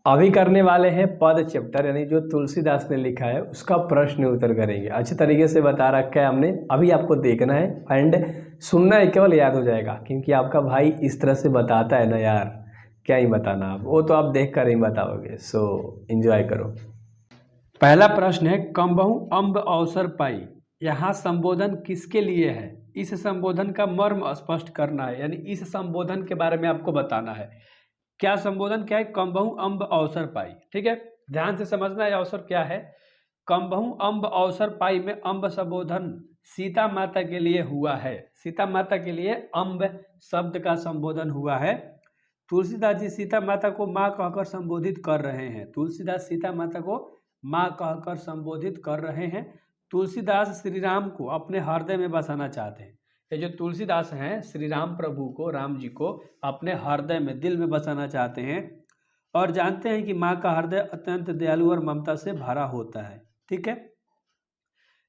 अभी करने वाले हैं पद चैप्टर, यानी जो तुलसीदास ने लिखा है उसका प्रश्न उत्तर करेंगे। अच्छे तरीके से बता रखा है हमने, अभी आपको देखना है एंड सुनना है, केवल याद हो जाएगा क्योंकि आपका भाई इस तरह से बताता है ना यार, क्या ही बताना, आप वो तो आप देख कर ही बताओगे। सो एंजॉय करो। पहला प्रश्न है, कम बहु अम्ब अवसर पाई, यहाँ संबोधन किसके लिए है? इस संबोधन का मर्म स्पष्ट करना है, यानी इस संबोधन के बारे में आपको बताना है। क्या संबोधन क्या है? कम बहु अम्ब अवसर पाई। ठीक है, ध्यान से समझना है अवसर क्या है। कम बहु अम्ब अवसर पाई में अम्ब संबोधन सीता माता के लिए हुआ है। सीता माता के लिए अम्ब शब्द का संबोधन हुआ है। तुलसीदास जी सीता माता को माँ कहकर संबोधित कर रहे हैं। तुलसीदास सीता माता को माँ कहकर संबोधित कर रहे हैं। तुलसीदास श्री राम को अपने हृदय में बसाना चाहते हैं। ये जो तुलसीदास हैं श्री राम प्रभु को, राम जी को अपने हृदय में, दिल में बसाना चाहते हैं और जानते हैं कि माँ का हृदय अत्यंत दयालु और ममता से भरा होता है। ठीक है,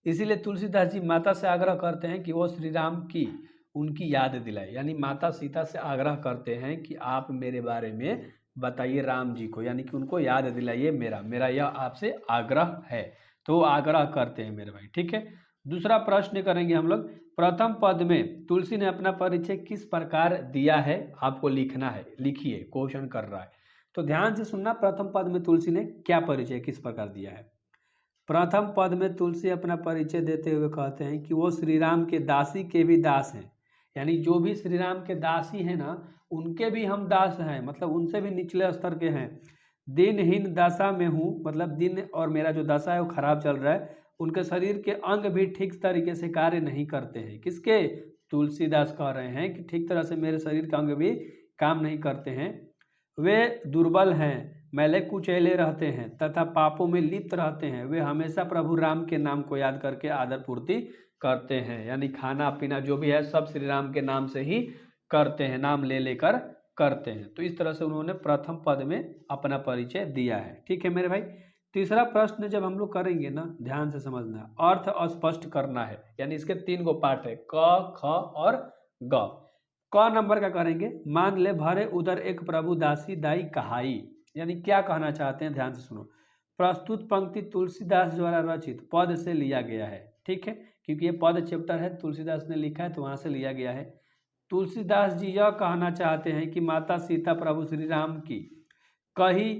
इसीलिए तुलसीदास जी माता से आग्रह करते हैं कि वो श्री राम की उनकी याद दिलाए, यानी माता सीता से आग्रह करते हैं कि आप मेरे बारे में बताइए राम जी को, यानी कि उनको याद दिलाइए, मेरा यह आपसे आग्रह है। तो आग्रह करते हैं मेरे भाई। ठीक है, दूसरा प्रश्न करेंगे हम लोग। प्रथम पद में तुलसी ने अपना परिचय किस प्रकार दिया है? आपको लिखना है, लिखिए, क्वेश्चन कर रहा है तो ध्यान से सुनना। प्रथम पद में तुलसी ने क्या परिचय किस प्रकार दिया है? प्रथम पद में तुलसी अपना परिचय देते हुए कहते हैं कि वो श्री राम के दासी के भी दास हैं, यानी जो भी श्री राम के दासी हैं ना, उनके भी हम दास हैं, मतलब उनसे भी निचले स्तर के हैं। दिनहीन दशा में हूँ, मतलब दिन और मेरा जो दशा है वो खराब चल रहा है। उनके शरीर के अंग भी ठीक तरीके से कार्य नहीं करते हैं। किसके? तुलसीदास कह रहे हैं कि ठीक तरह से मेरे शरीर के अंग भी काम नहीं करते हैं। वे दुर्बल हैं, मैले कुचैले रहते हैं तथा पापों में लिप्त रहते हैं। वे हमेशा प्रभु राम के नाम को याद करके आदर पूर्ति करते हैं, यानी खाना पीना जो भी है सब श्री राम के नाम से ही करते हैं, नाम ले लेकर करते हैं। तो इस तरह से उन्होंने प्रथम पद में अपना परिचय दिया है। ठीक है मेरे भाई, तीसरा प्रश्न जब हम लोग करेंगे ना, ध्यान से समझना, अर्थ स्पष्ट करना है, यानी इसके 3 गो पार्ट है, क ख और ग। क नंबर का करेंगे, मान ले भरे उधर एक प्रभु दासी दाई कहाई, यानी क्या कहना चाहते हैं, ध्यान से सुनो। प्रस्तुत पंक्ति तुलसीदास द्वारा रचित पद से लिया गया है। ठीक है, क्योंकि ये पद चैप्टर है, तुलसीदास ने लिखा है तो वहां से लिया गया है। तुलसीदास जी यह कहना चाहते हैं कि माता सीता प्रभु श्री राम की कही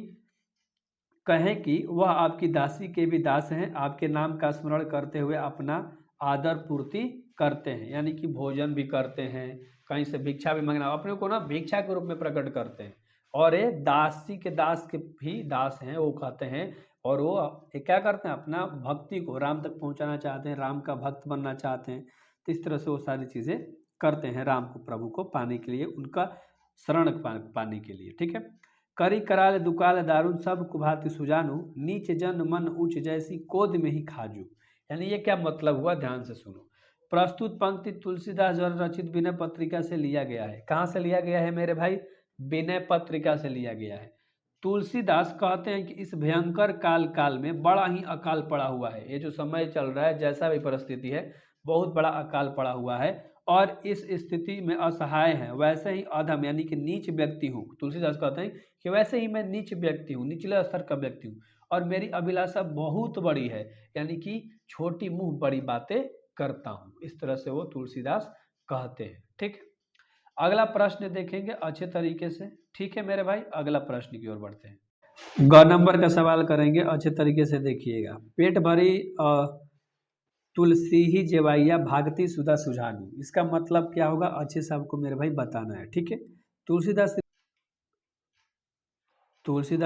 कहें कि वह आपकी दासी के भी दास हैं, आपके नाम का स्मरण करते हुए अपना आदर पूर्ति करते हैं, यानी कि भोजन भी करते हैं, कहीं से भिक्षा भी मांगना, अपने को ना भिक्षा के रूप में प्रकट करते हैं। और ये दासी के दास के भी दास हैं, वो कहते हैं, और वो ये क्या करते हैं, अपना भक्ति को राम तक पहुंचाना चाहते हैं, राम का भक्त बनना चाहते हैं। तो इस तरह से वो सारी चीज़ें करते हैं राम को, प्रभु को पाने के लिए, उनका शरण पाने के लिए। ठीक है, करी कराल दुकाल दारुन सब कुभाति सुजानु, नीच जन मन उच्च जैसी कोद में ही खाजू, यानी ये क्या मतलब हुआ, ध्यान से सुनो। प्रस्तुत पंक्ति तुलसीदास द्वारा रचित विनय पत्रिका से लिया गया है। कहाँ से लिया गया है मेरे भाई? विनय पत्रिका से लिया गया है। तुलसीदास कहते हैं कि इस भयंकर काल में बड़ा ही अकाल पड़ा हुआ है। ये जो समय चल रहा है, जैसा भी परिस्थिति है, बहुत बड़ा अकाल पड़ा हुआ है और इस स्थिति में असहाय है, वैसे ही अधम यानी कि नीच व्यक्ति हूँ। तुलसीदास कहते हैं कि वैसे ही मैं नीच व्यक्ति हूँ, निचले स्तर का व्यक्ति हूँ, और मेरी अभिलाषा बहुत बड़ी है, यानी कि छोटी मुंह बड़ी बातें करता हूँ। इस तरह से वो तुलसीदास कहते हैं। ठीक है, अगला प्रश्न देखेंगे अच्छे तरीके से। ठीक है मेरे भाई, अगला प्रश्न की ओर बढ़ते हैं। ग नंबर का सवाल करेंगे, अच्छे तरीके से देखिएगा। पेट भरी तुलसी ही जेवैया भागती सुधा सुझानु, इसका मतलब क्या होगा, अच्छे से आपको मेरे भाई बताना है। ठीक है, तुलसीदास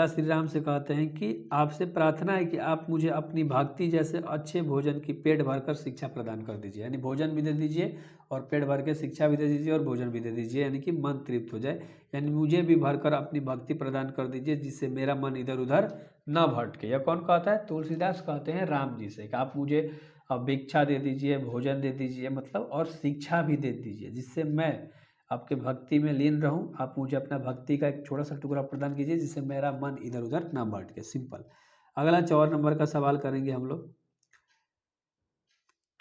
श्री राम से कहते हैं कि आपसे प्रार्थना है कि आप मुझे अपनी भक्ति जैसे अच्छे भोजन की पेट भरकर शिक्षा प्रदान कर दीजिए, यानी भोजन भी दे दीजिए और पेट भर के शिक्षा भी दे दीजिए और भोजन भी दे दीजिए, यानी कि मन तृप्त हो जाए, यानी मुझे भी भरकर अपनी भक्ति प्रदान कर दीजिए जिससे मेरा मन इधर उधर न भटके। यह कौन कहता है? तुलसीदास कहते हैं राम जी से कि आप मुझे भिक्षा दे दीजिए, भोजन दे दीजिए, मतलब और शिक्षा भी दे दीजिए जिससे मैं आपके भक्ति में लीन रहूं। आप मुझे अपना भक्ति का एक छोटा सा टुकड़ा प्रदान कीजिए जिससे मेरा मन इधर उधर ना भटके। सिंपल। अगला 4 नंबर का सवाल करेंगे हम लोग।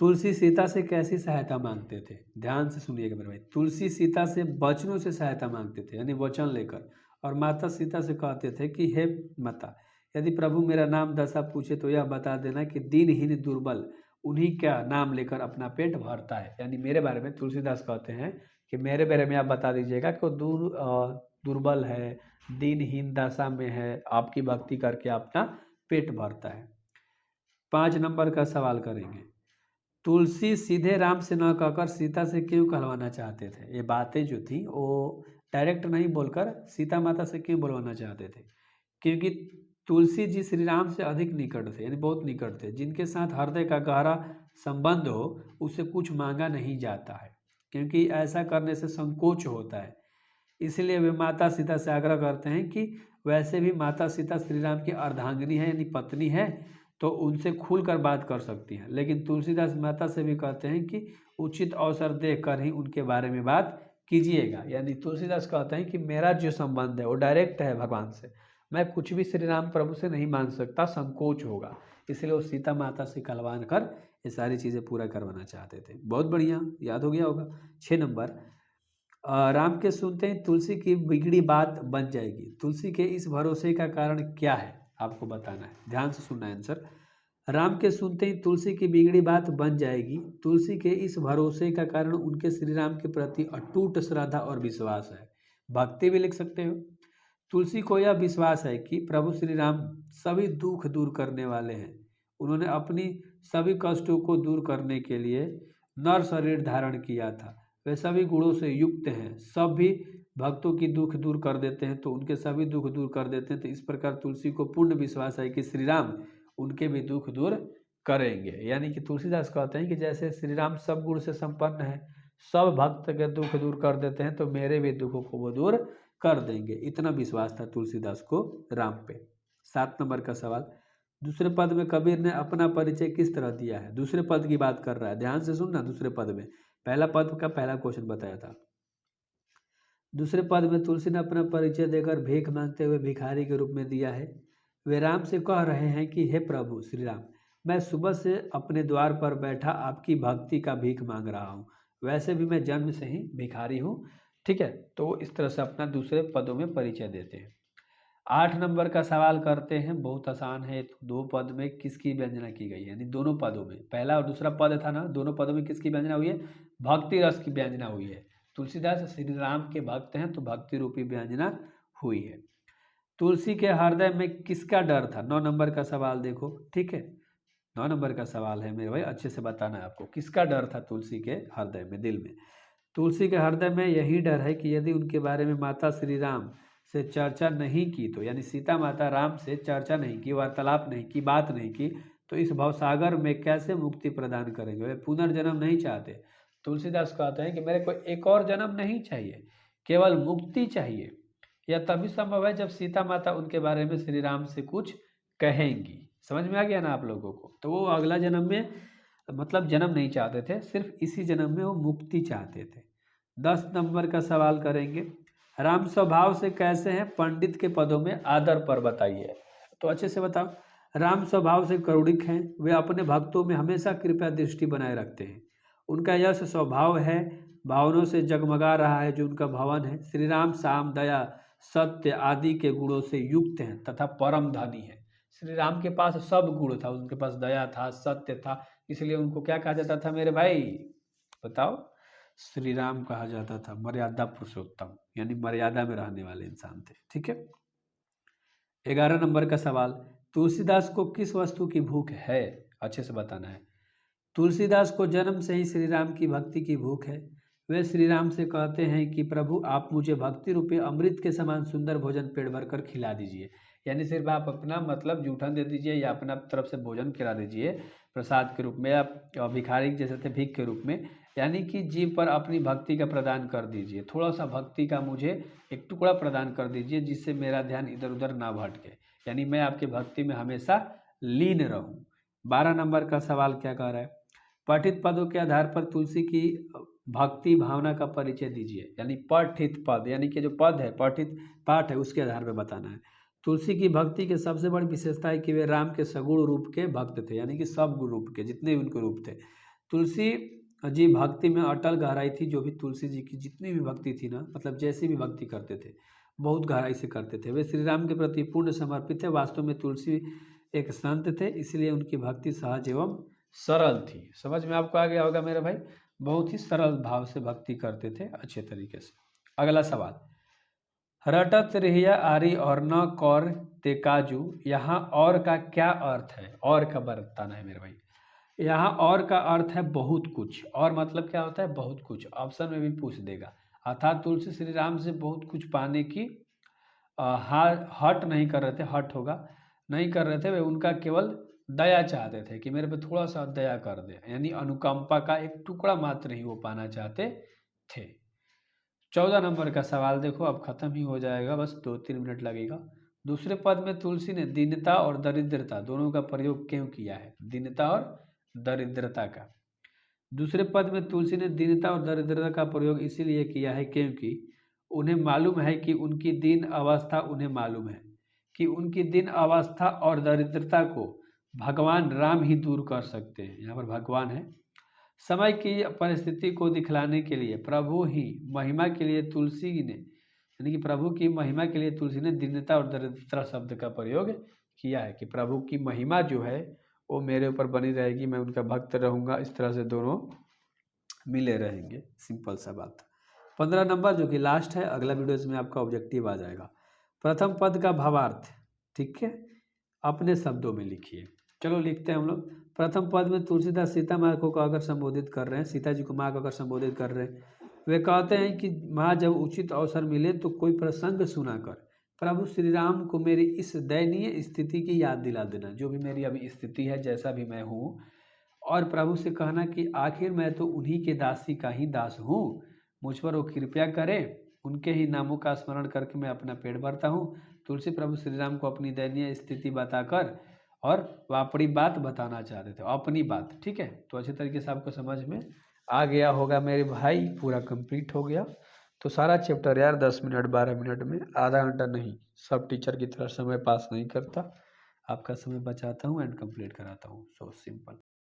तुलसी सीता से कैसी सहायता मांगते थे? ध्यान से सुनिएगा मेरे भाई। तुलसी सीता से वचनों से सहायता मांगते थे, यानी वचन लेकर, और माता सीता से कहते थे कि हे माता, यदि प्रभु मेरा नाम दशा पूछे तो यह बता देना कि दीनहीन दुर्बल उन्हीं का नाम लेकर अपना पेट भरता है। यानी मेरे बारे में तुलसीदास कहते हैं कि मेरे बारे में आप बता दीजिएगा कि वो दुर्बल है, दीनहीन दशा में है, आपकी भक्ति करके अपना पेट भरता है। 5 नंबर का सवाल करेंगे, तुलसी सीधे राम से न कहकर सीता से क्यों कहलवाना चाहते थे? ये बातें जो थी वो डायरेक्ट नहीं बोलकर सीता माता से क्यों बोलवाना चाहते थे? क्योंकि तुलसी जी श्री राम से अधिक निकट थे, यानी बहुत निकट थे। जिनके साथ हृदय का गहरा संबंध हो उससे कुछ मांगा नहीं जाता है, क्योंकि ऐसा करने से संकोच होता है। इसलिए वे माता सीता से आग्रह करते हैं कि वैसे भी माता सीता श्री राम की अर्धांगिनी है, यानी पत्नी है, तो उनसे खुलकर बात कर सकती हैं। लेकिन तुलसीदास माता से भी कहते हैं कि उचित अवसर देखकर ही उनके बारे में बात कीजिएगा। यानी तुलसीदास कहते हैं कि मेरा जो संबंध है वो डायरेक्ट है भगवान से, मैं कुछ भी श्री राम प्रभु से नहीं मांग सकता, संकोच होगा। इसलिए वो सीता माता से कहलवान कर ये सारी चीज़ें पूरा करवाना चाहते थे। बहुत बढ़िया, याद हो गया होगा। 6 नंबर, राम के सुनते ही तुलसी की बिगड़ी बात बन जाएगी। तुलसी के इस भरोसे का कारण क्या है आपको बताना है, ध्यान से सुनना है आंसर। राम के सुनते ही तुलसी की बिगड़ी बात बन जाएगी। तुलसी के इस भरोसे का कारण उनके श्री राम के प्रति अटूट श्रद्धा और विश्वास है। भक्ति भी लिख सकते हो। तुलसी को यह विश्वास है कि प्रभु श्री राम सभी दुख दूर करने वाले हैं। उन्होंने अपनी सभी कष्टों को दूर करने के लिए नर शरीर धारण किया था। वे सभी गुणों से युक्त हैं, सभी भक्तों की दुख दूर कर देते हैं, तो उनके सभी दुख दूर कर देते हैं। तो इस प्रकार तुलसी को पूर्ण विश्वास है कि श्री राम उनके भी दुख दूर करेंगे। यानी कि तुलसीदास कहते हैं कि जैसे श्री राम सब गुण से संपन्न है, सब भक्त के दुख दूर कर देते हैं, तो मेरे भी दुखों को वो दूर कर देंगे। इतना विश्वास था तुलसीदास को राम पे। 7 नंबर का सवाल, दूसरे पद में कबीर ने अपना परिचय किस तरह दिया है? दूसरे पद की बात कर रहा है, ध्यान से सुनना। दूसरे पद में पहला पद का पहला क्वेश्चन बताया था। दूसरे पद में तुलसी ने अपना परिचय देकर भीख मांगते हुए भिखारी के रूप में दिया है। वे राम से कह रहे हैं कि हे प्रभु श्री राम, मैं सुबह से अपने द्वार पर बैठा आपकी भक्ति का भीख मांग रहा हूँ। वैसे भी मैं जन्म से ही भिखारी हूँ। ठीक है, तो इस तरह से अपना दूसरे पदों में परिचय देते हैं। 8 नंबर का सवाल करते हैं, बहुत आसान है। 2 पद में किसकी व्यंजना की गई है? यानी दोनों पदों में, पहला और दूसरा पद था ना, दोनों पदों में किसकी व्यंजना हुई है? भक्ति रस की व्यंजना हुई है। तुलसीदास श्री राम के भक्त हैं, तो भक्ति रूपी व्यंजना हुई है। तुलसी के हृदय में किसका डर था? 9 नंबर का सवाल देखो, ठीक है, 9 नंबर का सवाल है मेरे भाई, अच्छे से बताना है आपको। किसका डर था तुलसी के हृदय में, दिल में? तुलसी के हृदय में यही डर है कि यदि उनके बारे में माता श्री राम से चर्चा नहीं की, तो यानी सीता माता राम से चर्चा नहीं की, वार्तालाप नहीं की, बात नहीं की, तो इस भवसागर में कैसे मुक्ति प्रदान करेंगे? वे पुनर्जन्म नहीं चाहते। तुलसीदास कहते हैं कि मेरे को एक और जन्म नहीं चाहिए, केवल मुक्ति चाहिए। यह तभी संभव है जब सीता माता उनके बारे में श्री राम से कुछ कहेंगी। समझ में आ गया ना आप लोगों को? तो वो अगला जन्म में मतलब जन्म नहीं चाहते थे, सिर्फ इसी जन्म में वो मुक्ति चाहते थे। 10 नंबर का सवाल करेंगे, राम स्वभाव से कैसे हैं? पंडित के पदों में आदर पर बताइए। तो अच्छे से बताओ। राम स्वभाव से करुणिक हैं, वे अपने भक्तों में हमेशा कृपया दृष्टि बनाए रखते हैं। उनका यह स्वभाव है, भावनों से जगमगा रहा है जो उनका भवन है। श्री राम साम, दया, सत्य आदि के गुणों से युक्त हैं तथा परम धनी है। श्री राम के पास सब गुण था, उनके पास दया था, सत्य था, इसलिए उनको क्या कहा जाता था मेरे भाई? बताओ। श्री राम कहा जाता था, मर्यादा पुरुषोत्तम, यानी मर्यादा में रहने वाले इंसान थे। ठीक है। 11 नंबर का सवाल, तुलसीदास को किस वस्तु की भूख है? अच्छे से बताना है। तुलसीदास को जन्म से ही श्री राम की भक्ति की भूख है। वे श्री राम से कहते हैं कि प्रभु आप मुझे भक्ति रूपी अमृत के समान सुंदर भोजन पेट भर कर खिला दीजिए। यानी सिर्फ आप अपना मतलब जूठन दे दीजिए या अपना तरफ से भोजन खिला दीजिए प्रसाद के रूप में, या भिखारी जैसे थे भीख के रूप में। यानी कि जीव पर अपनी भक्ति का प्रदान कर दीजिए, थोड़ा सा भक्ति का मुझे एक टुकड़ा प्रदान कर दीजिए, जिससे मेरा ध्यान इधर उधर ना भटके, यानी मैं आपकी भक्ति में हमेशा लीन रहूं। 12 नंबर का सवाल क्या कह रहा है, पठित पदों के आधार पर तुलसी की भक्ति भावना का परिचय दीजिए। यानी पठित पद, यानी कि जो पद है, पठित पाठ है, उसके आधार पर बताना है। तुलसी की भक्ति की सबसे बड़ी विशेषता है कि वे राम के सगुण रूप के भक्त थे, यानी कि सब गुण रूप के, जितने भी उनके रूप थे। तुलसी जी भक्ति में अटल गहराई थी। जो भी तुलसी जी की जितनी भी भक्ति थी ना, मतलब जैसी भी भक्ति करते थे, बहुत गहराई से करते थे। वे श्री राम के प्रति पूर्ण समर्पित थे। वास्तव में तुलसी एक संत थे, इसलिए उनकी भक्ति सहज एवं सरल थी। समझ में आपको आ गया होगा मेरे भाई, बहुत ही सरल भाव से भक्ति करते थे अच्छे तरीके से। अगला सवाल, रटत रहिया आरी और न कौर ते काजू, यहाँ और का क्या अर्थ है? और का बताना है मेरे भाई। यहाँ और का अर्थ है बहुत कुछ। और मतलब क्या होता है? बहुत कुछ। ऑप्शन में भी पूछ देगा। अर्थात तुलसी श्री राम से बहुत कुछ पाने की हट नहीं कर रहे थे, हट होगा, नहीं कर रहे थे, वे उनका केवल दया चाहते थे कि मेरे पे थोड़ा सा दया कर दे, यानी अनुकंपा का एक टुकड़ा मात्र ही वो पाना चाहते थे। 14 नंबर का सवाल देखो, अब खत्म ही हो जाएगा, बस 2-3 मिनट लगेगा। दूसरे पद में तुलसी ने दीनता और दरिद्रता दोनों का प्रयोग क्यों किया है? दीनता और दरिद्रता का। दूसरे पद में तुलसी ने दीनता और दरिद्रता का प्रयोग इसीलिए किया है क्योंकि उन्हें मालूम है कि उनकी दीन अवस्था, उन्हें मालूम है कि उनकी दीन अवस्था और दरिद्रता को भगवान राम ही दूर कर सकते हैं। यहाँ पर भगवान है। समय की परिस्थिति को दिखलाने के लिए प्रभु ही महिमा के लिए तुलसी ने, यानी कि प्रभु की महिमा के लिए तुलसी ने दीनता और दरिद्रता शब्द का प्रयोग किया है कि प्रभु की महिमा जो है वो मेरे ऊपर बनी रहेगी, मैं उनका भक्त रहूँगा, इस तरह से दोनों मिले रहेंगे। सिंपल सा बात। 15 नंबर जो कि लास्ट है, अगला वीडियोज में आपका ऑब्जेक्टिव आ जाएगा। प्रथम पद का भावार्थ, ठीक है, अपने शब्दों में लिखिए। चलो लिखते हैं हम लोग। प्रथम पद में तुलसीदास सीता माँ को अगर संबोधित कर रहे हैं, सीता जी को माँ को अगर संबोधित कर रहे हैं, वे कहते हैं कि माँ जब उचित अवसर मिले तो कोई प्रसंग सुनाकर प्रभु श्री राम को मेरी इस दयनीय स्थिति की याद दिला देना, जो भी मेरी अभी स्थिति है, जैसा भी मैं हूँ, और प्रभु से कहना कि आखिर मैं तो उन्हीं के दासी का ही दास हूँ, मुझ पर वो कृपया करें, उनके ही नामों का स्मरण करके मैं अपना पेट भरता हूँ। तुलसी प्रभु श्री राम को अपनी दयनीय स्थिति बताकर और वह अपनी बात बताना चाहते थे, अपनी बात। ठीक है, तो अच्छे तरीके से आपको समझ में आ गया होगा मेरे भाई, पूरा कंप्लीट हो गया। तो सारा चैप्टर यार 10 मिनट 12 मिनट में, आधा घंटा नहीं, सब टीचर की तरह समय पास नहीं करता, आपका समय बचाता हूँ एंड कंप्लीट कराता हूँ। So simple.